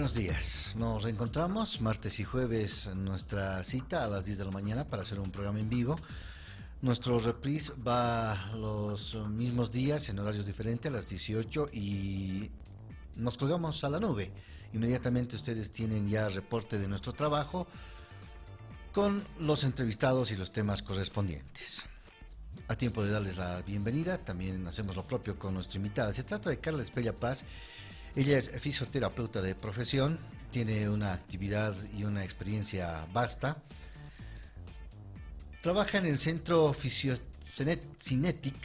buenos días. Nos reencontramos martes y jueves en nuestra cita a las 10 de la mañana para hacer un programa en vivo. Nuestro reprise va los mismos días en horarios diferentes a las 18 y nos colgamos a la nube. Inmediatamente ustedes tienen ya reporte de nuestro trabajo con los entrevistados y los temas correspondientes. A tiempo de darles la bienvenida, también hacemos lo propio con nuestra invitada. Se trata de Carla Espella Paz. Ella es fisioterapeuta de profesión, tiene una actividad y una experiencia vasta. Trabaja en el centro Fisiocinetic,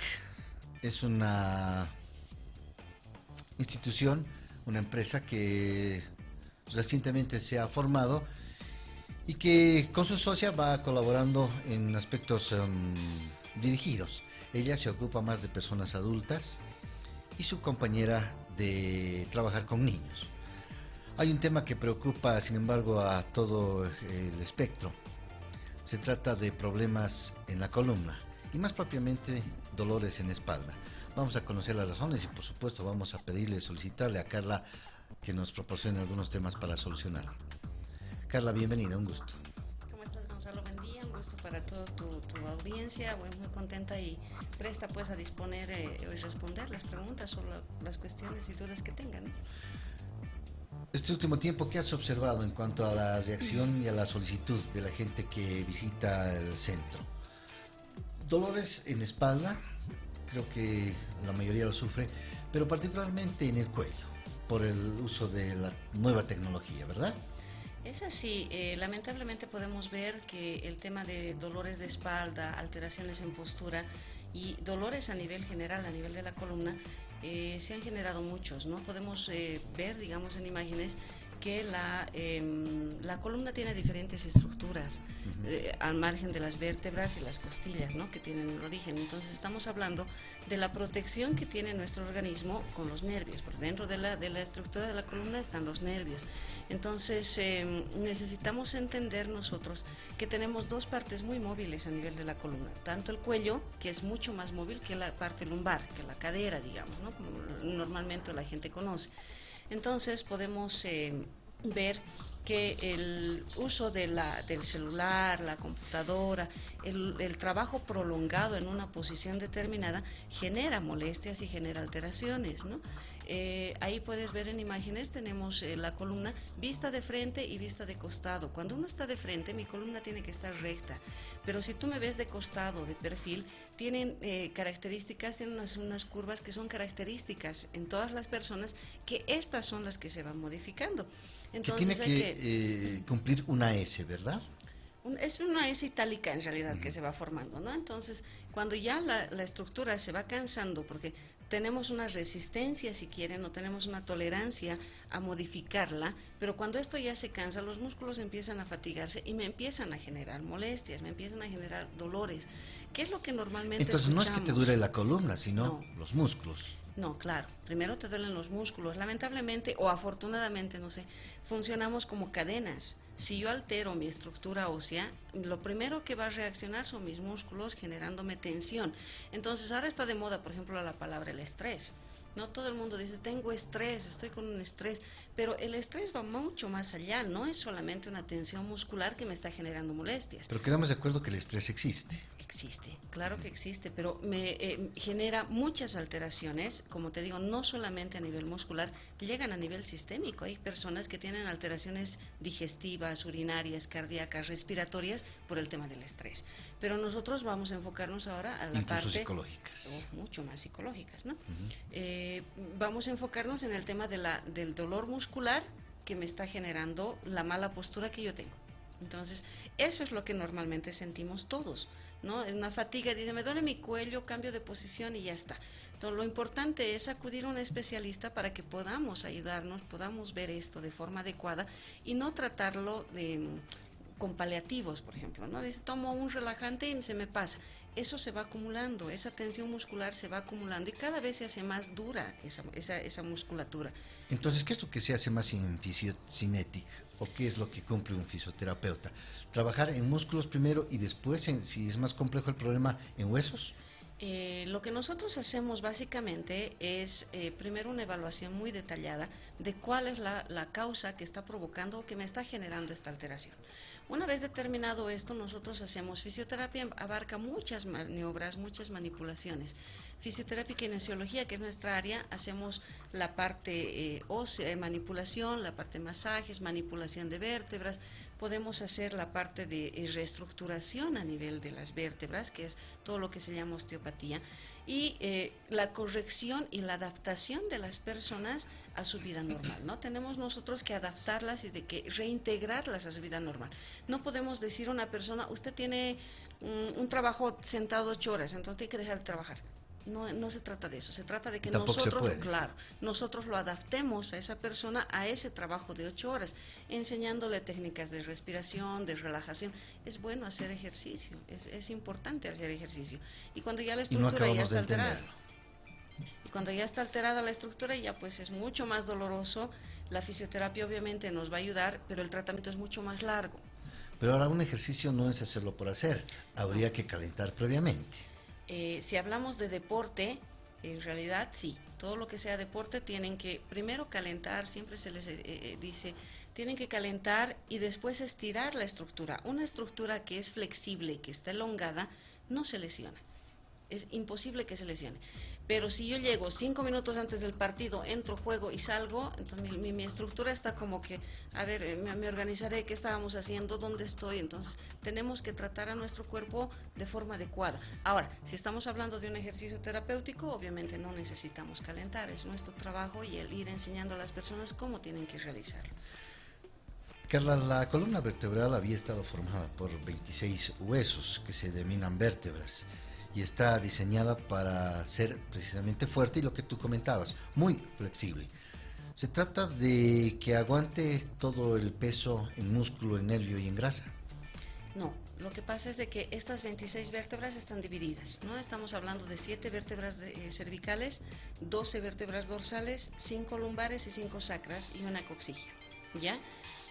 es una institución, una empresa que recientemente se ha formado y que con su socia va colaborando en aspectos dirigidos. Ella se ocupa más de personas adultas y su compañera de trabajar con niños. Hay un tema que preocupa, sin embargo, a todo el espectro. Se trata de problemas en la columna y más propiamente dolores en espalda. Vamos a conocer las razones y por supuesto vamos a solicitarle a Carla que nos proporcione algunos temas para solucionarlo. Carla, bienvenida, un gusto. ¿Cómo estás, Gonzalo? Buen día, un gusto para toda tu audiencia. Bueno, muy contenta y presta pues a disponer y responder las preguntas o las cuestiones y dudas que tengan, ¿no? Este último tiempo, ¿qué has observado en cuanto a la reacción y a la solicitud de la gente que visita el centro? Dolores en espalda, creo que la mayoría lo sufre, pero particularmente en el cuello, por el uso de la nueva tecnología, ¿verdad? Es así, lamentablemente podemos ver que el tema de dolores de espalda, alteraciones en postura y dolores a nivel general, a nivel de la columna, se han generado muchos, ¿no? Podemos ver, digamos, en imágenes que la columna tiene diferentes estructuras al margen de las vértebras y las costillas, ¿no?, que tienen el origen. Entonces estamos hablando de la protección que tiene nuestro organismo con los nervios. Por dentro de la estructura de la columna están los nervios. Entonces necesitamos entender nosotros que tenemos dos partes muy móviles a nivel de la columna. Tanto el cuello, que es mucho más móvil que la parte lumbar, que la cadera, digamos, ¿no?, como normalmente la gente conoce. Entonces podemos ver que el uso del celular, la computadora, el trabajo prolongado en una posición determinada genera molestias y genera alteraciones, ¿no? Ahí puedes ver en imágenes, tenemos la columna vista de frente y vista de costado. Cuando uno está de frente, mi columna tiene que estar recta, pero si tú me ves de costado, de perfil, tienen características, tienen unas curvas que son características en todas las personas, que estas son las que se van modificando. Entonces, que tiene que cumplir una S, ¿verdad? Es una S itálica en realidad que se va formando, ¿no? Entonces, cuando ya la estructura se va cansando, porque tenemos una resistencia, si quieren, o tenemos una tolerancia a modificarla, pero cuando esto ya se cansa, los músculos empiezan a fatigarse y me empiezan a generar molestias, me empiezan a generar dolores. ¿Qué es lo que normalmente Entonces escuchamos? no es que te dure la columna, sino No. los músculos. No, claro. Primero te duelen los músculos. Lamentablemente o afortunadamente, no sé, funcionamos como cadenas. Si yo altero mi estructura ósea, lo primero que va a reaccionar son mis músculos generándome tensión. Entonces, ahora está de moda, por ejemplo, la palabra el estrés. No todo el mundo dice, tengo estrés, estoy con un estrés, pero el estrés va mucho más allá, no es solamente una tensión muscular que me está generando molestias. Pero quedamos de acuerdo que el estrés existe. Existe, claro que existe, pero me genera muchas alteraciones, como te digo, no solamente a nivel muscular, llegan a nivel sistémico. Hay personas que tienen alteraciones digestivas, urinarias, cardíacas, respiratorias por el tema del estrés. Pero nosotros vamos a enfocarnos ahora a la Incluso parte psicológicas. mucho más psicológicas, ¿no? Vamos a enfocarnos en el tema del dolor muscular que me está generando la mala postura que yo tengo. Entonces, eso es lo que normalmente sentimos todos, ¿no? En una fatiga, dice, me duele mi cuello, cambio de posición y ya está. Entonces, lo importante es acudir a un especialista para que podamos ayudarnos, podamos ver esto de forma adecuada y no tratarlo con paliativos, por ejemplo, ¿no? Dice, tomo un relajante y se me pasa. Eso se va acumulando, esa tensión muscular se va acumulando y cada vez se hace más dura esa musculatura. Entonces, ¿qué es lo que se hace más en Fisiocinetic? ¿O qué es lo que cumple un fisioterapeuta? ¿Trabajar en músculos primero y después, si es más complejo el problema, en huesos? Lo que nosotros hacemos básicamente es primero una evaluación muy detallada de cuál es la causa que está provocando o que me está generando esta alteración. Una vez determinado esto, nosotros hacemos fisioterapia, abarca muchas maniobras, muchas manipulaciones. Fisioterapia y kinesiología, que es nuestra área, hacemos la parte ósea, manipulación, la parte de masajes, manipulación de vértebras. Podemos hacer la parte de reestructuración a nivel de las vértebras, que es todo lo que se llama osteopatía, y la corrección y la adaptación de las personas a su vida normal, ¿no? Tenemos nosotros que adaptarlas y de que reintegrarlas a su vida normal. No podemos decir a una persona, usted tiene un trabajo sentado 8 horas, entonces tiene que dejar de trabajar. No se trata de eso, se trata de que nosotros, claro, nosotros lo adaptemos a esa persona a ese trabajo de 8 horas, enseñándole técnicas de respiración, de relajación. Es bueno hacer ejercicio, es importante hacer ejercicio. Y cuando ya la estructura ya está alterada, y cuando ya está alterada la estructura, ya pues es mucho más doloroso. La fisioterapia obviamente nos va a ayudar, pero el tratamiento es mucho más largo. Pero ahora un ejercicio no es hacerlo por hacer, habría que calentar previamente. Si hablamos de deporte, en realidad sí, todo lo que sea deporte tienen que primero calentar, siempre se les dice, tienen que calentar y después estirar la estructura. Una estructura que es flexible y que está elongada no se lesiona, es imposible que se lesione. Pero si yo llego 5 minutos antes del partido, entro, juego y salgo, entonces mi estructura está como que, a ver, me organizaré, qué estábamos haciendo, dónde estoy. Entonces tenemos que tratar a nuestro cuerpo de forma adecuada. Ahora, si estamos hablando de un ejercicio terapéutico, obviamente no necesitamos calentar, es nuestro trabajo y el ir enseñando a las personas cómo tienen que realizarlo. Carla, la columna vertebral había estado formada por 26 huesos que se denominan vértebras y está diseñada para ser precisamente fuerte y lo que tú comentabas, muy flexible. Se trata de que aguante todo el peso en músculo, en nervio y en grasa. No, lo que pasa es de que estas 26 vértebras están divididas, ¿no? Estamos hablando de 7 vértebras cervicales, 12 vértebras dorsales, 5 lumbares y 5 sacras y una coxigia, ¿ya?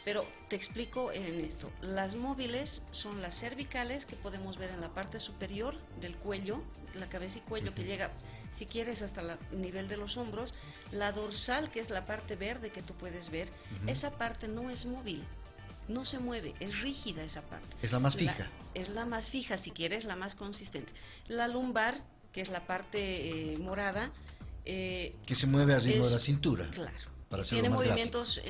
Pero te explico en esto. Las móviles son las cervicales, que podemos ver en la parte superior del cuello, la cabeza y cuello, que llega, si quieres, hasta el nivel de los hombros. La dorsal, que es la parte verde que tú puedes ver, esa parte no es móvil, no se mueve, es rígida esa parte. Es la más fija. Es la más fija, si quieres, la más consistente. La lumbar, que es la parte morada, que se mueve al ritmo de la cintura. Claro. Tiene movimientos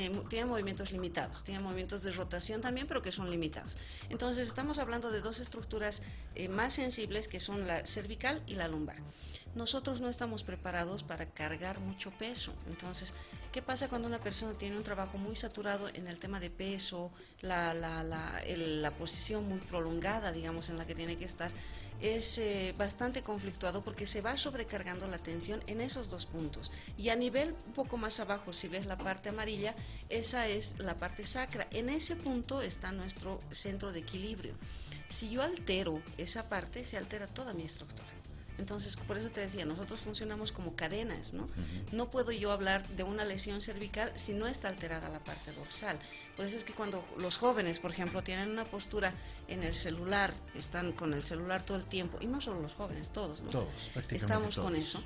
limitados, tiene movimientos de rotación también, pero que son limitados. Entonces estamos hablando de dos estructuras más sensibles, que son la cervical y la lumbar. Nosotros no estamos preparados para cargar mucho peso. Entonces, ¿qué pasa cuando una persona tiene un trabajo muy saturado en el tema de peso, la posición muy prolongada, digamos, en la que tiene que estar? Es bastante conflictuado porque se va sobrecargando la tensión en esos dos puntos. Y a nivel un poco más abajo, si ves la parte amarilla, esa es la parte sacra. En ese punto está nuestro centro de equilibrio. Si yo altero esa parte, se altera toda mi estructura. Entonces, por eso te decía, nosotros funcionamos como cadenas, ¿no? No puedo yo hablar de una lesión cervical si no está alterada la parte dorsal. Por eso es que cuando los jóvenes, por ejemplo, tienen una postura en el celular, están con el celular todo el tiempo, y no solo los jóvenes, todos, ¿no? Todos, prácticamente estamos todos. Con eso.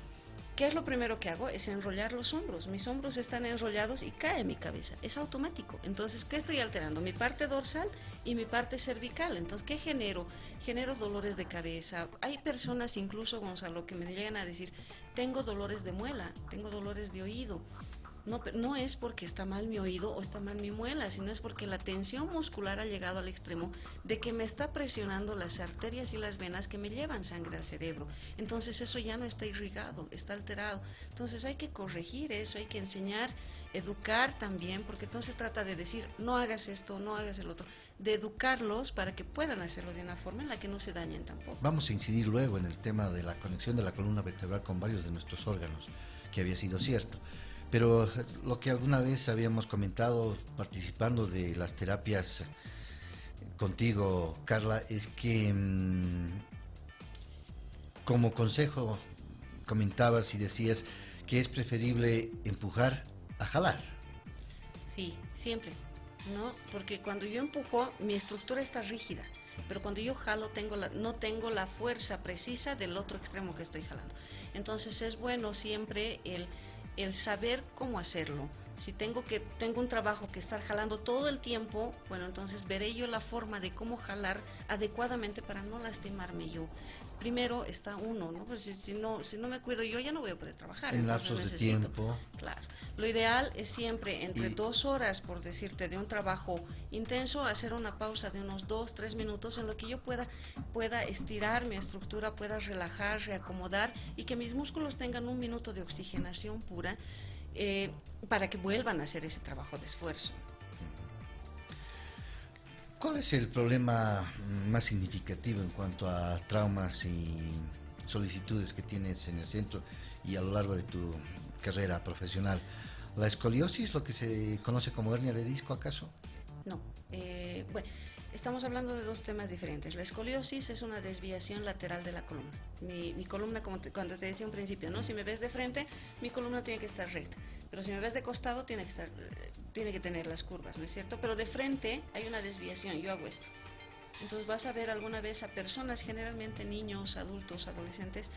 ¿Qué es lo primero que hago? Es enrollar los hombros. Mis hombros están enrollados y cae mi cabeza. Es automático. Entonces, ¿qué estoy alterando? Mi parte dorsal y mi parte cervical. Entonces, ¿qué genero? Genero dolores de cabeza. Hay personas, incluso, Gonzalo, que me llegan a decir, tengo dolores de muela, tengo dolores de oído. No es porque está mal mi oído o está mal mi muela, sino es porque la tensión muscular ha llegado al extremo de que me está presionando las arterias y las venas que me llevan sangre al cerebro. Entonces eso ya no está irrigado, está alterado. Entonces hay que corregir eso, hay que enseñar, educar también, porque no se trata de decir no hagas esto, no hagas el otro, de educarlos para que puedan hacerlo de una forma en la que no se dañen tampoco. Vamos a incidir luego en el tema de la conexión de la columna vertebral con varios de nuestros órganos, que había sido cierto. Pero lo que alguna vez habíamos comentado participando de las terapias contigo, Carla, es que como consejo comentabas y decías que es preferible empujar a jalar. Sí, siempre, ¿no? Porque cuando yo empujo, mi estructura está rígida. pero cuando yo jalo no tengo la fuerza precisa del otro extremo que estoy jalando. Entonces es bueno siempre el saber cómo hacerlo. Si tengo un trabajo que estar jalando todo el tiempo, bueno, entonces veré yo la forma de cómo jalar adecuadamente para no lastimarme yo. Primero está uno, ¿no? Pues si no me cuido yo, ya no voy a poder trabajar. En lapsos de tiempo. Claro. Lo ideal es siempre entre 2 horas, por decirte, de un trabajo intenso, hacer una pausa de unos 2-3 minutos en lo que yo pueda estirar mi estructura, pueda relajar, reacomodar y que mis músculos tengan un minuto de oxigenación pura para que vuelvan a hacer ese trabajo de esfuerzo. ¿Cuál es el problema más significativo en cuanto a traumas y solicitudes que tienes en el centro y a lo largo de tu carrera profesional? ¿La escoliosis, lo que se conoce como hernia de disco, acaso? No. Bueno, estamos hablando de 2 temas diferentes. La escoliosis es una desviación lateral de la columna. Mi columna, cuando te decía un principio, ¿no? Si me ves de frente, mi columna tiene que estar recta. Pero si me ves de costado, tiene que tener las curvas, ¿no es cierto? Pero de frente hay una desviación, yo hago esto. Entonces vas a ver alguna vez a personas, generalmente niños, adultos, adolescentes,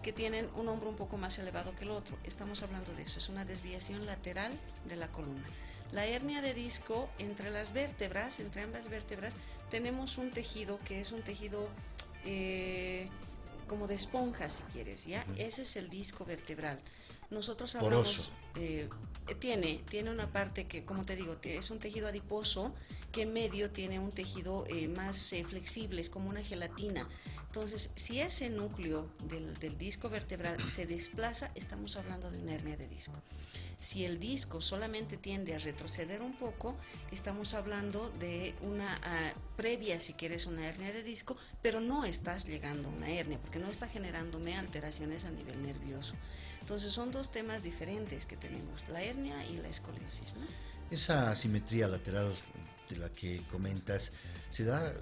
que tienen un hombro un poco más elevado que el otro. Estamos hablando de eso, es una desviación lateral de la columna. La hernia de disco, entre las vértebras, entre ambas vértebras, tenemos un tejido que es un tejido como de esponja, si quieres, ¿ya? Ese es el disco vertebral. Nosotros hablamos... Tiene una parte que, como te digo, es un tejido adiposo que en medio tiene un tejido más flexible, es como una gelatina. Entonces, si ese núcleo del disco vertebral se desplaza, estamos hablando de una hernia de disco. Si el disco solamente tiende a retroceder un poco, estamos hablando de una previa, si quieres, una hernia de disco, pero no estás llegando a una hernia, porque no está generándome alteraciones a nivel nervioso. Entonces son 2 temas diferentes que tenemos, la hernia y la escoliosis, ¿no? Esa asimetría lateral de la que comentas se da,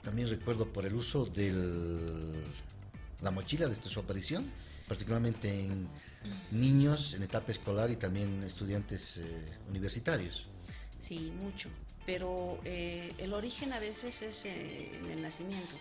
también recuerdo, por el uso de la mochila desde su aparición, particularmente en niños en etapa escolar y también estudiantes universitarios. Sí, mucho, pero el origen a veces es en el nacimiento,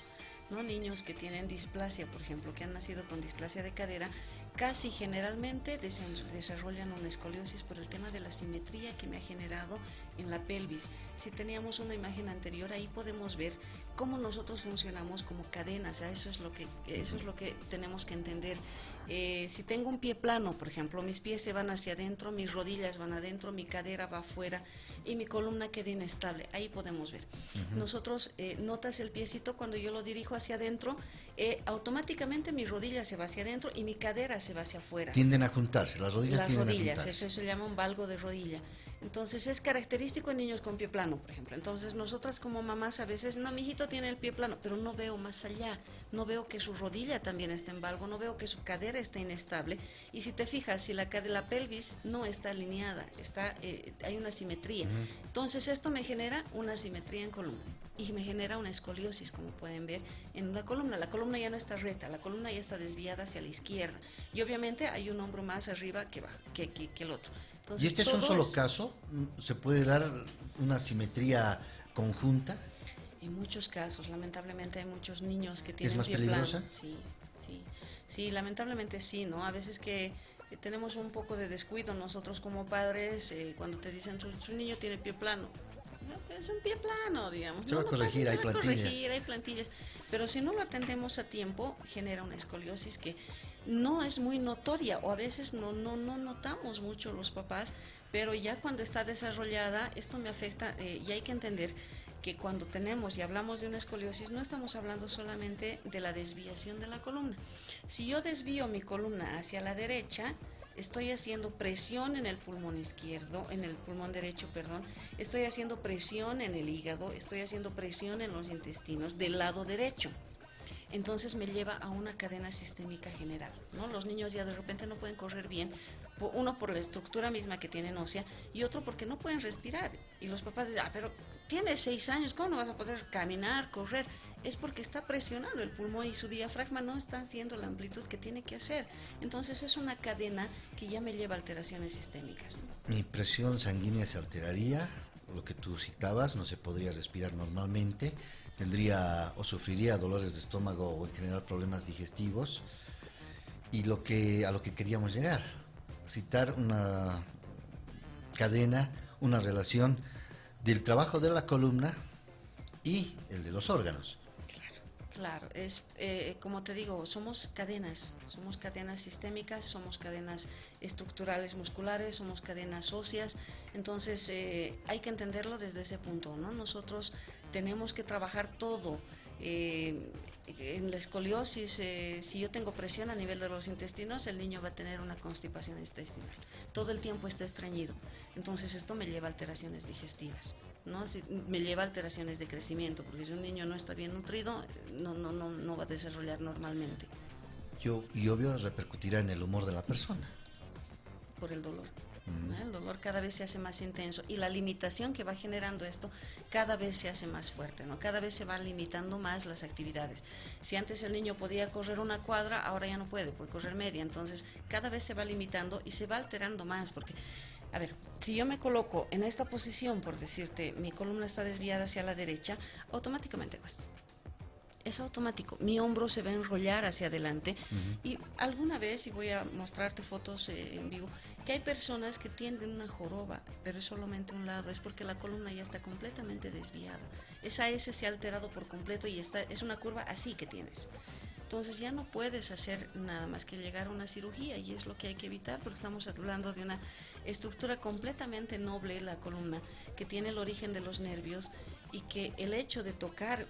¿no? Niños que tienen displasia, por ejemplo, que han nacido con displasia de cadera, casi generalmente desarrollan una escoliosis por el tema de la simetría que me ha generado en la pelvis. Si teníamos una imagen anterior, ahí podemos ver cómo nosotros funcionamos como cadenas. Eso es lo que tenemos que entender. Si tengo un pie plano, por ejemplo, mis pies se van hacia adentro, mis rodillas van adentro, mi cadera va afuera y mi columna queda inestable. Ahí podemos ver. Nosotros, notas el piecito cuando yo lo dirijo hacia adentro, automáticamente mi rodilla se va hacia adentro y mi cadera se va hacia afuera. Tienden a juntarse, las rodillas tienden a juntarse. Eso se llama un valgo de rodilla. Entonces es característico en niños con pie plano, por ejemplo. Entonces nosotras como mamás a veces, no, mi hijito tiene el pie plano, pero no veo más allá. No veo que su rodilla también está en valgo, no veo que su cadera está inestable. Y si te fijas, si la pelvis no está alineada, hay una simetría. Entonces esto me genera una simetría en columna y me genera una escoliosis, como pueden ver en la columna. La columna ya no está recta, la columna ya está desviada hacia la izquierda. Y obviamente hay un hombro más arriba que el otro. Entonces, ¿y este es un solo caso? ¿Se puede dar una simetría conjunta? En muchos casos, lamentablemente hay muchos niños que tienen ¿Es más pie peligrosa? plano. Sí, lamentablemente sí, ¿no? A veces que tenemos un poco de descuido nosotros como padres cuando te dicen su niño tiene pie plano. No, es un pie plano, digamos. Se va a corregir, hay plantillas. Pero si no lo atendemos a tiempo, genera una escoliosis que no es muy notoria o a veces no notamos mucho los papás, pero ya cuando está desarrollada, esto me afecta y hay que entender que cuando tenemos y hablamos de una escoliosis no estamos hablando solamente de la desviación de la columna. Si yo desvío mi columna hacia la derecha, estoy haciendo presión en el pulmón derecho, estoy haciendo presión en el hígado, estoy haciendo presión en los intestinos del lado derecho. Entonces me lleva a una cadena sistémica general, ¿no? Los niños ya de repente no pueden correr bien, uno por la estructura misma que tienen ósea y otro porque no pueden respirar. Y los papás dicen, pero tienes 6 años, ¿cómo no vas a poder caminar, correr? Es porque está presionado el pulmón y su diafragma no está haciendo la amplitud que tiene que hacer. Entonces es una cadena que ya me lleva a alteraciones sistémicas, ¿no? Mi presión sanguínea se alteraría, lo que tú citabas, no se podría respirar normalmente, tendría o sufriría dolores de estómago o en general problemas digestivos. Y a lo que queríamos llegar, citar una cadena, una relación del trabajo de la columna y el de los órganos. Claro, es como te digo, somos cadenas sistémicas, somos cadenas estructurales musculares, somos cadenas óseas, entonces hay que entenderlo desde ese punto, ¿no? Nosotros tenemos que trabajar todo. En la escoliosis, si yo tengo presión a nivel de los intestinos, el niño va a tener una constipación intestinal. Todo el tiempo está estreñido. Entonces esto me lleva a alteraciones digestivas, ¿no? Me lleva a alteraciones de crecimiento, porque si un niño no está bien nutrido, no va a desarrollar normalmente. Y obvio repercutirá en el humor de la persona. Por el dolor. El dolor cada vez se hace más intenso y la limitación que va generando esto cada vez se hace más fuerte, ¿no? Cada vez se van limitando más las actividades. Si antes el niño podía correr una cuadra, ahora ya no puede correr media. Entonces cada vez se va limitando y se va alterando más porque, a ver, si yo me coloco en esta posición, por decirte, mi columna está desviada hacia la derecha, automáticamente hago esto. Es automático, mi hombro se va a enrollar hacia adelante y alguna vez, y voy a mostrarte fotos en vivo, que hay personas que tienden una joroba, pero es solamente un lado, es porque la columna ya está completamente desviada. Esa S se ha alterado por completo y es una curva así que tienes. Entonces ya no puedes hacer nada más que llegar a una cirugía y es lo que hay que evitar porque estamos hablando de una estructura completamente noble, la columna, que tiene el origen de los nervios y que el hecho de tocar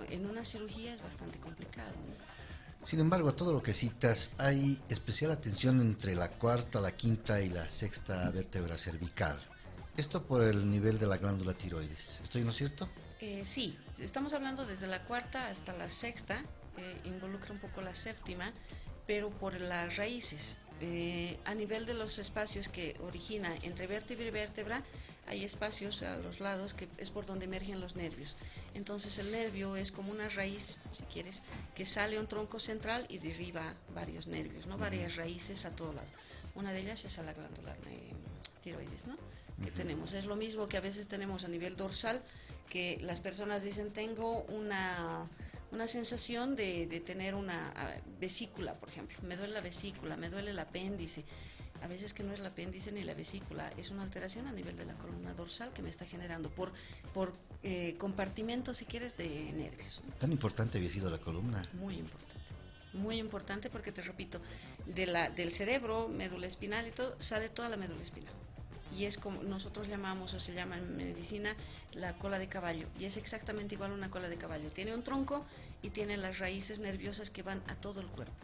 en una cirugía es bastante complicado, ¿no? Sin embargo, a todo lo que citas, hay especial atención entre la cuarta, la quinta y la sexta vértebra cervical. Esto por el nivel de la glándula tiroides. ¿Estoy en lo cierto? Sí, estamos hablando desde la cuarta hasta la sexta, involucra un poco la séptima, pero por las raíces. A nivel de los espacios que origina entre vértebra y vértebra, hay espacios a los lados que es por donde emergen los nervios. Entonces el nervio es como una raíz, si quieres, que sale a un tronco central y derriba varios nervios, ¿no? Varias raíces a todos lados. Una de ellas es a la glándula tiroides, ¿no? Que tenemos. Es lo mismo que a veces tenemos a nivel dorsal, que las personas dicen, tengo una sensación de tener una vesícula, por ejemplo. Me duele la vesícula, me duele el apéndice. A veces que no es el apéndice ni la vesícula, es una alteración a nivel de la columna dorsal que me está generando por compartimentos, si quieres, de nervios, ¿no? ¿Tan importante había sido la columna? Muy importante porque te repito, del cerebro, médula espinal y todo, sale toda la médula espinal. Y es como nosotros llamamos, o se llama en medicina, la cola de caballo. Y es exactamente igual a una cola de caballo. Tiene un tronco y tiene las raíces nerviosas que van a todo el cuerpo.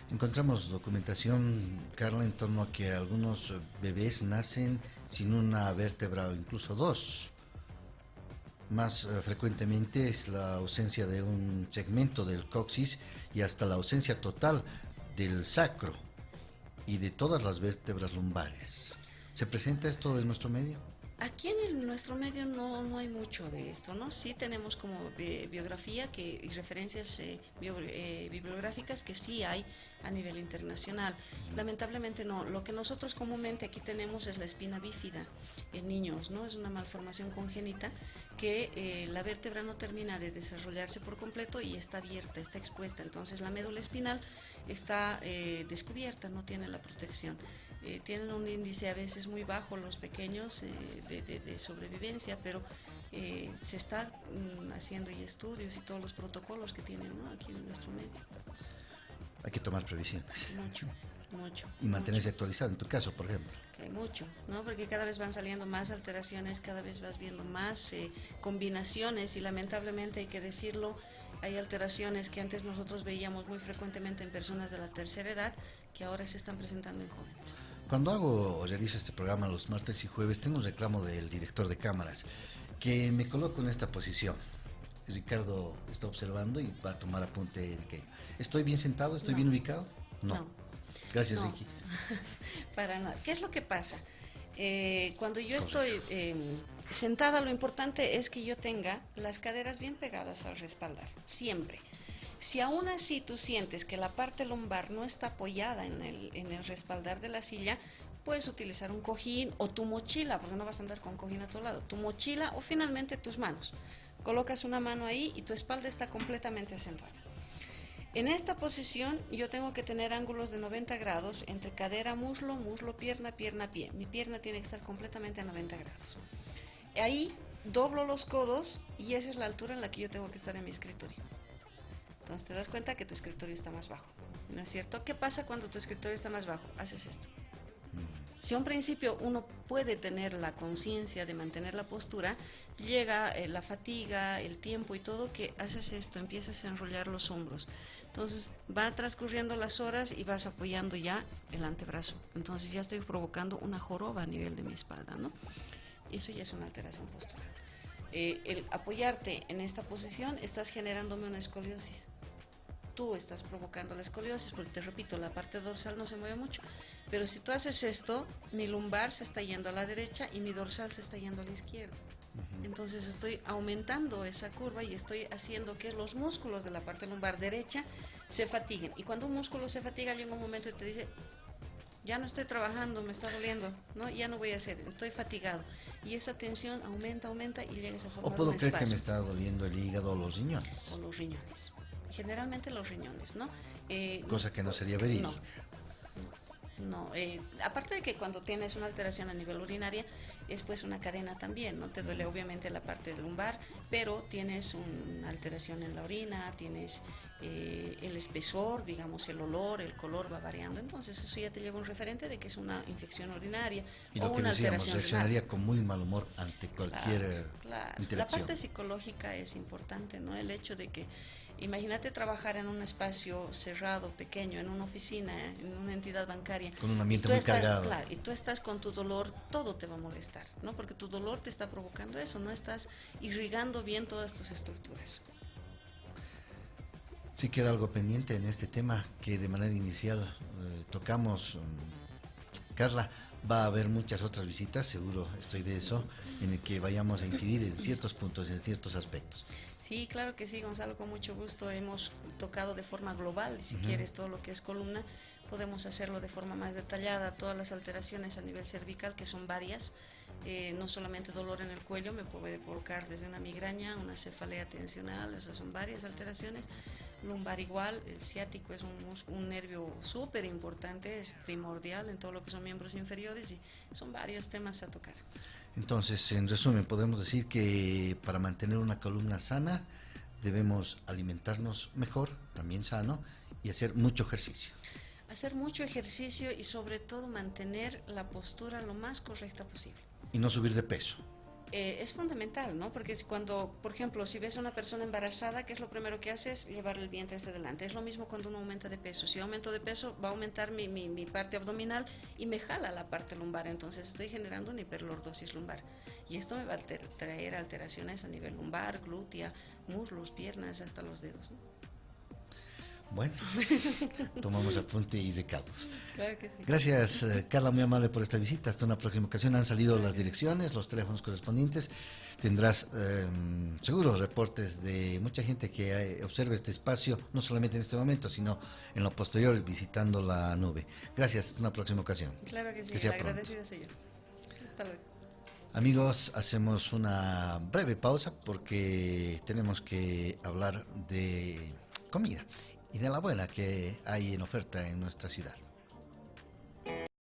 Encontramos documentación, Carla, en torno a que algunos bebés nacen sin una vértebra o incluso dos. Más frecuentemente es la ausencia de un segmento del coxis y hasta la ausencia total del sacro y de todas las vértebras lumbares. ¿Se presenta esto en nuestro medio? Aquí en nuestro medio no hay mucho de esto, ¿no? Sí tenemos como biografía y referencias bibliográficas que sí hay a nivel internacional. Lamentablemente no. Lo que nosotros comúnmente aquí tenemos es la espina bífida en niños, ¿no? Es una malformación congénita que la vértebra no termina de desarrollarse por completo y está abierta, está expuesta. Entonces la médula espinal está descubierta, no tiene la protección. Tienen un índice a veces muy bajo los pequeños de sobrevivencia, pero se está haciendo ya estudios y todos los protocolos que tienen, ¿no? Aquí en nuestro medio. Hay que tomar previsiones. Mucho. Y mantenerse actualizado, en tu caso, por ejemplo. Hay mucho, ¿no? Porque cada vez van saliendo más alteraciones, cada vez vas viendo más combinaciones y lamentablemente hay que decirlo, hay alteraciones que antes nosotros veíamos muy frecuentemente en personas de la tercera edad que ahora se están presentando en jóvenes. Cuando hago o realizo este programa los martes y jueves, tengo un reclamo del director de cámaras, que me coloco en esta posición. Ricardo está observando y va a tomar apunte de que ¿estoy bien sentado? ¿Estoy bien ubicado? No. Gracias, No. Ricky. Para nada. ¿Qué es lo que pasa? Cuando yo estoy sentada, lo importante es que yo tenga las caderas bien pegadas al respaldar, siempre. Si aún así tú sientes que la parte lumbar no está apoyada en el respaldar de la silla, puedes utilizar un cojín o tu mochila, porque no vas a andar con cojín a tu lado, tu mochila o finalmente tus manos. colocas una mano ahí y tu espalda está completamente centrada. En esta posición yo tengo que tener ángulos de 90 grados entre cadera, muslo, muslo, pierna, pierna, pie. Mi pierna tiene que estar completamente a 90 grados. Ahí doblo los codos y esa es la altura en la que yo tengo que estar en mi escritorio. Entonces te das cuenta que tu escritorio está más bajo, ¿no es cierto? ¿Qué pasa cuando tu escritorio está más bajo? Haces esto. Si a un principio uno puede tener la conciencia de mantener la postura, llega la fatiga, el tiempo y todo, que haces esto, empiezas a enrollar los hombros. Entonces va transcurriendo las horas y vas apoyando ya el antebrazo. Entonces ya estoy provocando una joroba a nivel de mi espalda, ¿no? Eso ya es una alteración postural. El apoyarte en esta posición, estás generándome una escoliosis. Tú estás provocando la escoliosis, porque te repito, la parte dorsal no se mueve mucho. Pero si tú haces esto, mi lumbar se está yendo a la derecha y mi dorsal se está yendo a la izquierda. Entonces estoy aumentando esa curva y estoy haciendo que los músculos de la parte lumbar derecha se fatiguen. Y cuando un músculo se fatiga, llega un momento y te dice, ya no estoy trabajando, me está doliendo, ¿no? Ya no voy a hacer, estoy fatigado. Y esa tensión aumenta, aumenta y llegas a formar O puedo un creer que espasmo. me está doliendo el hígado o los riñones. O los riñones. Generalmente los riñones, ¿no? Cosa que no sería verídica. No, aparte de que cuando tienes una alteración a nivel urinaria es pues una cadena también, ¿no? Te duele obviamente la parte lumbar, pero tienes una alteración en la orina, tienes el espesor, digamos, el olor, el color va variando, entonces eso ya te lleva un referente de que es una infección urinaria Y o lo que una decíamos, alteración reaccionaría renal. con muy mal humor ante cualquier Claro. La interacción. parte psicológica es importante, ¿no? El hecho de que, imagínate trabajar en un espacio cerrado, pequeño, en una oficina, en una entidad bancaria. Con un ambiente tú muy estás, cargado. claro, y tú estás con tu dolor, todo te va a molestar, ¿no? Porque tu dolor te está provocando eso, no estás irrigando bien todas tus estructuras. Sí queda algo pendiente en este tema que de manera inicial tocamos. Carla, va a haber muchas otras visitas, seguro estoy de eso, en el que vayamos a incidir en ciertos puntos, en ciertos aspectos. Sí, claro que sí, Gonzalo, con mucho gusto. Hemos tocado de forma global, si quieres, todo lo que es columna. Podemos hacerlo de forma más detallada, todas las alteraciones a nivel cervical, que son varias. No solamente dolor en el cuello, me puede provocar desde una migraña, una cefalea tensional, esas son varias alteraciones. Lumbar igual, el ciático es un nervio súper importante, es primordial en todo lo que son miembros inferiores y son varios temas a tocar. Entonces, en resumen, podemos decir que para mantener una columna sana debemos alimentarnos mejor, también sano, y hacer mucho ejercicio. Hacer mucho ejercicio y sobre todo mantener la postura lo más correcta posible. Y no subir de peso. Es fundamental, ¿no? Porque cuando, por ejemplo, si ves a una persona embarazada, ¿qué es lo primero que hace? Es llevar el vientre hacia adelante. Es lo mismo cuando uno aumenta de peso. Si yo aumento de peso, va a aumentar mi parte abdominal y me jala la parte lumbar. Entonces estoy generando una hiperlordosis lumbar. Y esto me va a traer alteraciones a nivel lumbar, glútea, muslos, piernas, hasta los dedos, ¿no? Bueno, tomamos apunte y recados. Claro que sí. Gracias, Carla, muy amable por esta visita. Hasta una próxima ocasión. Han salido las direcciones, los teléfonos correspondientes. Tendrás seguro reportes de mucha gente que observe este espacio, no solamente en este momento, sino en lo posterior, visitando la nube. Gracias, hasta una próxima ocasión. Claro que sí, Que sea la pronto. agradecida soy yo. Hasta luego. Amigos, hacemos una breve pausa porque tenemos que hablar de comida y de la buena que hay en oferta en nuestra ciudad.